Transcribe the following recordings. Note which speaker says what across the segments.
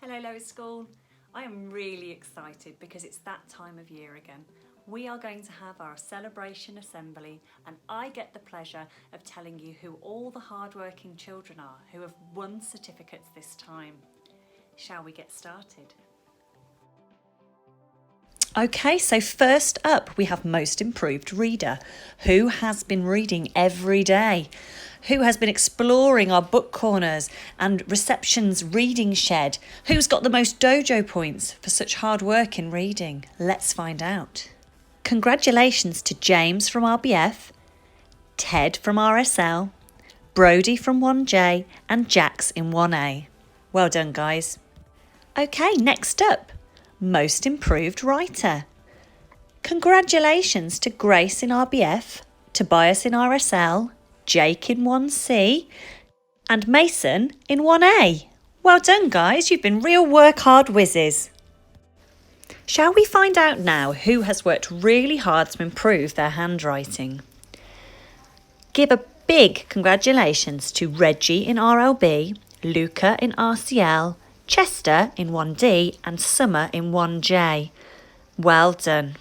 Speaker 1: Hello Lois School. I am really excited because it's that time of year again. We are going to have our celebration assembly and I get the pleasure of telling you who all the hardworking children are who have won certificates this time. Shall we get started? Okay, so first up we have Most Improved Reader. Who has been reading every day? Who has been exploring our book corners and reception's reading shed? Who's got the most dojo points for such hard work in reading? Let's find out. Congratulations to James from RBF, Ted from RSL, Brody from 1J and Jax in 1A. Well done, guys. Okay, next up. Most Improved Writer. Congratulations to Grace in RBF, Tobias in RSL, Jake in 1C and Mason in 1A. Well done, guys, you've been real work hard whizzes. Shall we find out now who has worked really hard to improve their handwriting? Give a big congratulations to Reggie in RLB, Luca in RCL, Chester in 1D and Summer in 1J. Well done.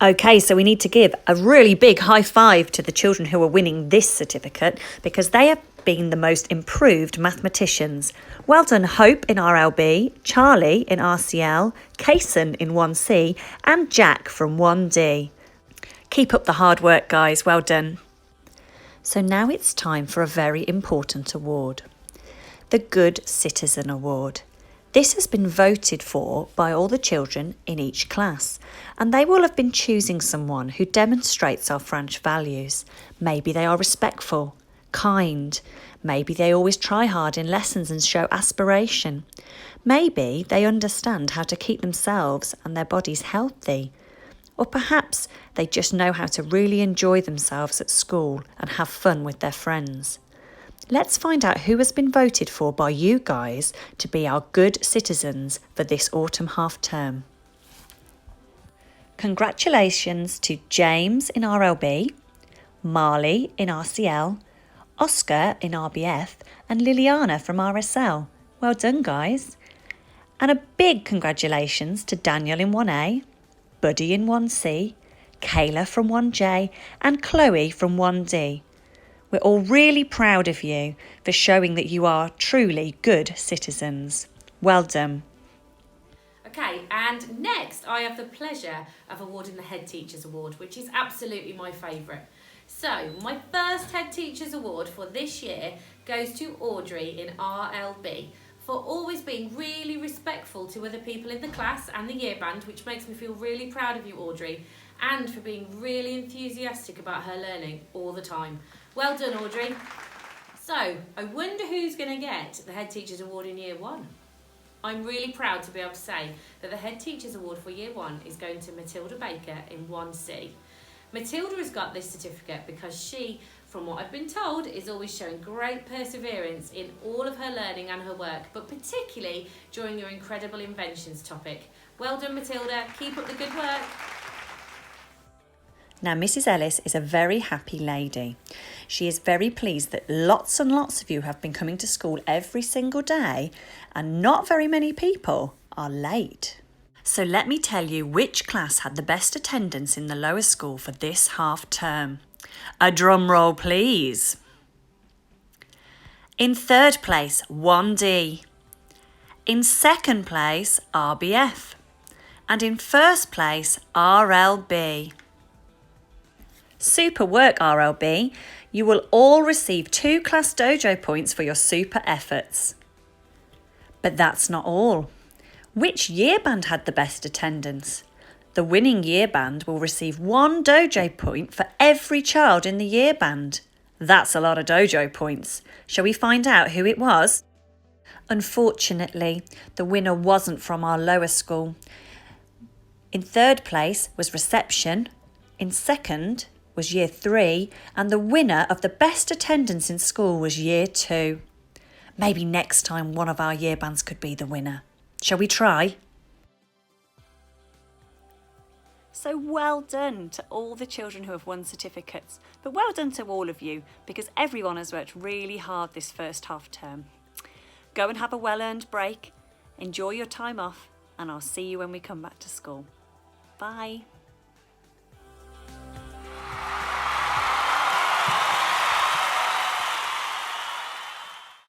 Speaker 1: Okay, so we need to give a really big high five to the children who are winning this certificate because they have been the most improved mathematicians. Well done, Hope in RLB, Charlie in RCL, Kaysen in 1C and Jack from 1D. Keep up the hard work, guys. Well done. So now it's time for a very important award. The Good Citizen Award. This has been voted for by all the children in each class, and they will have been choosing someone who demonstrates our French values. Maybe they are respectful, kind, maybe they always try hard in lessons and show aspiration. Maybe they understand how to keep themselves and their bodies healthy. Or perhaps they just know how to really enjoy themselves at school and have fun with their friends. Let's find out who has been voted for by you guys to be our good citizens for this autumn half term. Congratulations to James in RLB, Marley in RCL, Oscar in RBF and Liliana from RSL. Well done, guys. And a big congratulations to Daniel in 1A, Buddy in 1C, Kayla from 1J and Chloe from 1D. We're all really proud of you for showing that you are truly good citizens. Well done.
Speaker 2: Okay, and next I have the pleasure of awarding the Head Teachers Award, which is absolutely my favourite. So, my first Head Teachers Award for this year goes to Audrey in RLB for always being really respectful to other people in the class and the year band, which makes me feel really proud of you, Audrey, and for being really enthusiastic about her learning all the time. Well done, Audrey. So, I wonder who's going to get the Head Teachers Award in Year 1. I'm really proud to be able to say that the Head Teachers Award for Year 1 is going to Matilda Baker in 1C. Matilda has got this certificate because she, from what I've been told, is always showing great perseverance in all of her learning and her work, but particularly during your incredible inventions topic. Well done, Matilda. Keep up the good work.
Speaker 1: Now, Mrs. Ellis is a very happy lady. She is very pleased that lots and lots of you have been coming to school every single day and not very many people are late. So let me tell you which class had the best attendance in the lower school for this half term. A drum roll, please. In third place, 1D. In second place, RBF. And in first place, RLB. Super work, RLB. You will all receive 2 class dojo points for your super efforts. But that's not all. Which year band had the best attendance? The winning year band will receive 1 dojo point for every child in the year band. That's a lot of dojo points. Shall we find out who it was? Unfortunately, the winner wasn't from our lower school. In third place was reception. In second was year 3 and the winner of the best attendance in school was year 2. Maybe next time one of our year bands could be the winner. Shall we try? So well done to all the children who have won certificates, but well done to all of you because everyone has worked really hard this first half term. Go and have a well-earned break. Enjoy your time off, and I'll see you when we come back to school. Bye.